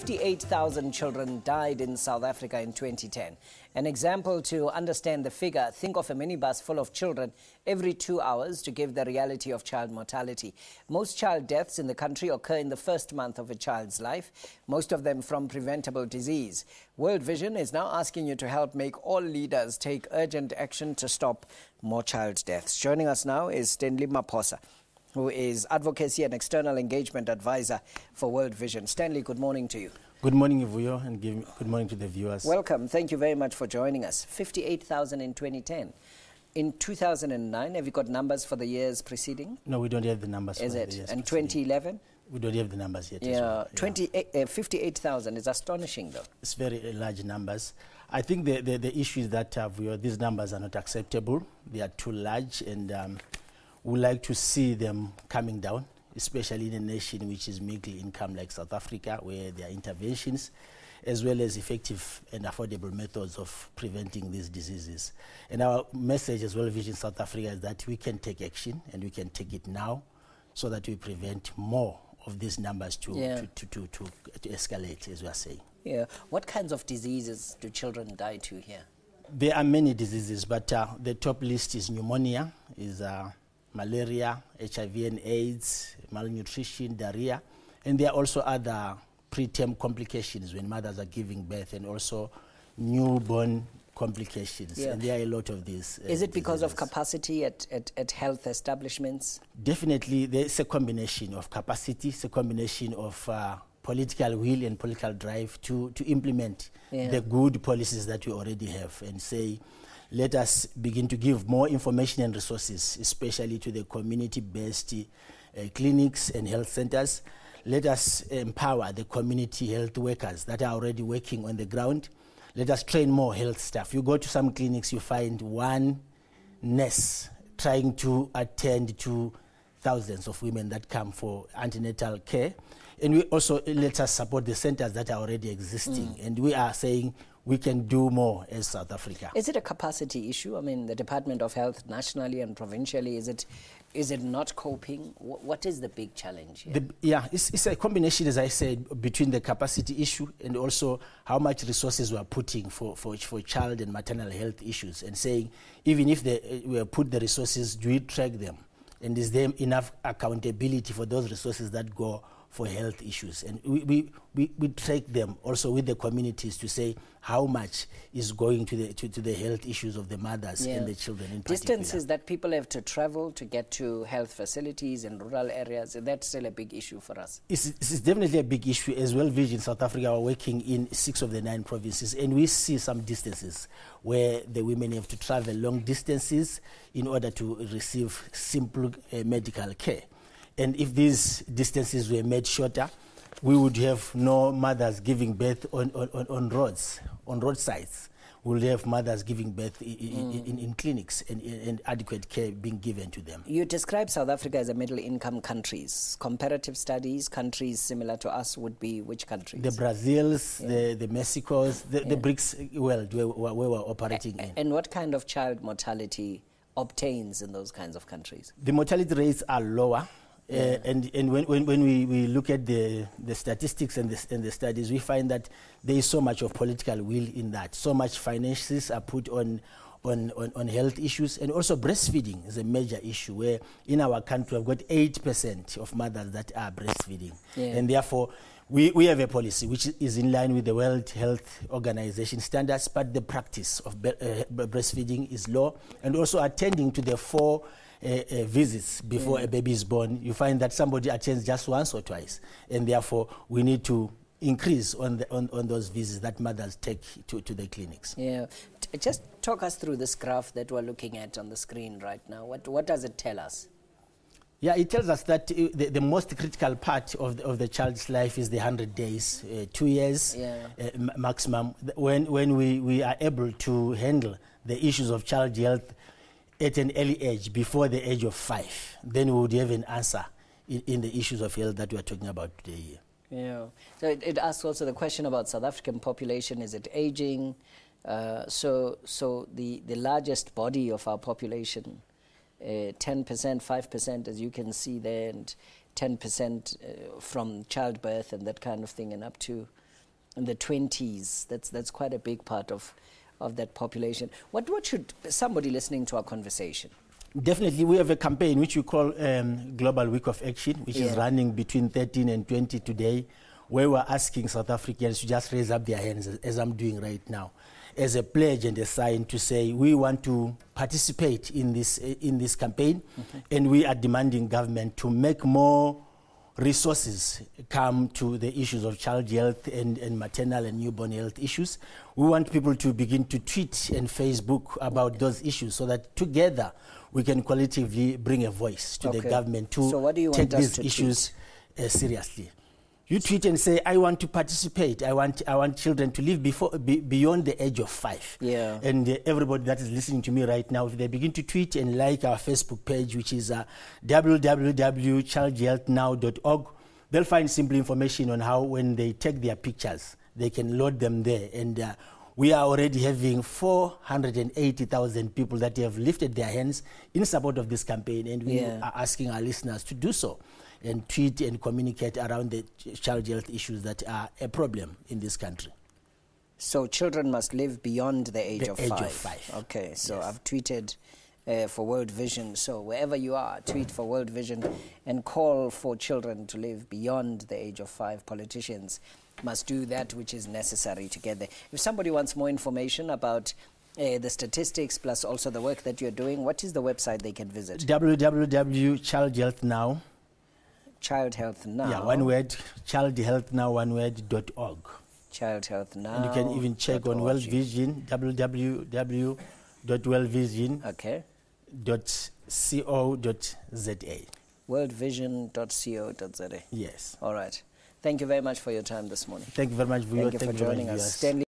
58,000 children died in South Africa in 2010. An example to understand the figure: think of a minibus full of children every 2 hours to give the reality of child mortality. Most child deaths in the country occur in the first month of a child's life, most of them from preventable disease. World Vision is now asking you to help make all leaders take urgent action to stop more child deaths. Joining us now is STANLEY, who is Advocacy and External Engagement Advisor for World Vision. STANLEY, good morning to you. Good morning, Ivuyo, and good morning to the viewers. Welcome. Thank you very much for joining us. 58,000 in 2010. In 2009, have you got numbers for the years preceding? No, we don't have the numbers is for it? the years And preceding. 2011? We don't have the numbers yet. Yeah, as well. 58,000 is astonishing, though. It's very large numbers. I think the issue is that these numbers are not acceptable. They are too large, and we like to see them coming down, especially in a nation which is middle income like South Africa, where there are interventions as well as effective and affordable methods of preventing these diseases. And our message as World Vision South Africa is that we can take action, and we can take it now, so that we prevent more of these numbers to escalate, as we are saying. Yeah. What kinds of diseases do children die to here? There are many diseases, but the top list is pneumonia, is malaria, HIV and AIDS, malnutrition, diarrhea, and there are also other preterm complications when mothers are giving birth, and also newborn complications, and there are a lot of these. Is it because of capacity at health establishments? Definitely, there's a combination of capacity, it's a combination of political will and political drive to implement the good policies that we already have, and say, let us begin to give more information and resources, especially to the community-based clinics and health centers. Let us empower the community health workers that are already working on the ground. Let us train more health staff. You go to some clinics, you find one nurse trying to attend to thousands of women that come for antenatal care. And we also let us support the centers that are already existing. And we are saying we can do more as South Africa. Is it a capacity issue? I mean, the Department of Health nationally and provincially, is it not coping? What is the big challenge here? It's a combination, as I said, between the capacity issue and also how much resources we are putting for child and maternal health issues, and saying, even if we put the resources, do we track them? And is there enough accountability for those resources that go for health issues? And we track them also with the communities to say how much is going to the health issues of the mothers and the children in particular. Distances that people have to travel to get to health facilities in rural areas, that's still a big issue for us. It's definitely a big issue. As World Vision South Africa are working in 6 of the 9 provinces, and we see some distances where the women have to travel long distances in order to receive simple medical care. And if these distances were made shorter, we would have no mothers giving birth on roadsides. We would have mothers giving birth in clinics, and adequate care being given to them. You describe South Africa as a middle-income countries. Comparative studies, countries similar to us would be which countries? The Brazils, the Mexicos, the BRICS world where we're operating in. And what kind of child mortality obtains in those kinds of countries? The mortality rates are lower. And when we look at the statistics and the studies, we find that there is so much of political will in that. So much finances are put on health issues, and also breastfeeding is a major issue, where in our country we've got 8% of mothers that are breastfeeding. And therefore we have a policy which is in line with the World Health Organization standards, but the practice of breastfeeding is low, and also attending to the 4 visits before a baby is born. You find that somebody attends just once or twice, and therefore we need to increase on those visits that mothers take to the clinics. Just talk us through this graph that we're looking at on the screen right now. What does it tell us? It tells us that the most critical part of the child's life is the 100 days, 2 years maximum, when we are able to handle the issues of child health at an early age, before the age of 5. Then we would have an answer in the issues of health that we are talking about today here. So it asks also the question about South African population. Is it aging? So the largest body of our population, 10%, 5%, as you can see there, and 10% from childbirth and that kind of thing, and up to in the 20s. That's quite a big part of that population. What should somebody listening to our conversation? Definitely, we have a campaign which we call Global Week of Action, which is running between 13 and 20 today, where we're asking South Africans to just raise up their hands, as I'm doing right now, as a pledge and a sign to say we want to participate in this campaign, and we are demanding government to make more resources come to the issues of child health and maternal and newborn health issues. We want people to begin to tweet and Facebook about those issues so that together we can collectively bring a voice to the government to take these issues seriously. You tweet and say, I want to participate. I want children to live beyond the age of 5. Yeah. And everybody that is listening to me right now, if they begin to tweet and like our Facebook page, which is www.childhealthnow.org, they'll find simple information on how, when they take their pictures, they can load them there. And we are already having 480,000 people that have lifted their hands in support of this campaign. And we are asking our listeners to do so and tweet and communicate around the child health issues that are a problem in this country. So children must live beyond the age of 5. Okay, so I've tweeted for World Vision. So wherever you are, tweet for World Vision and call for children to live beyond the age of 5. Politicians must do that which is necessary to get there. If somebody wants more information about the statistics plus also the work that you're doing, what is the website they can visit? www.childhealthnow. Child Health Now. Yeah, one word. Childhealthnow, one word.org. Child Health Now. And you can even check on World Vision, www.worldvision.co.za. Worldvision.co.za. Yes. All right. Thank you very much for your time this morning. Thank you very much, Vuyo. Thank you for joining us. STANLEY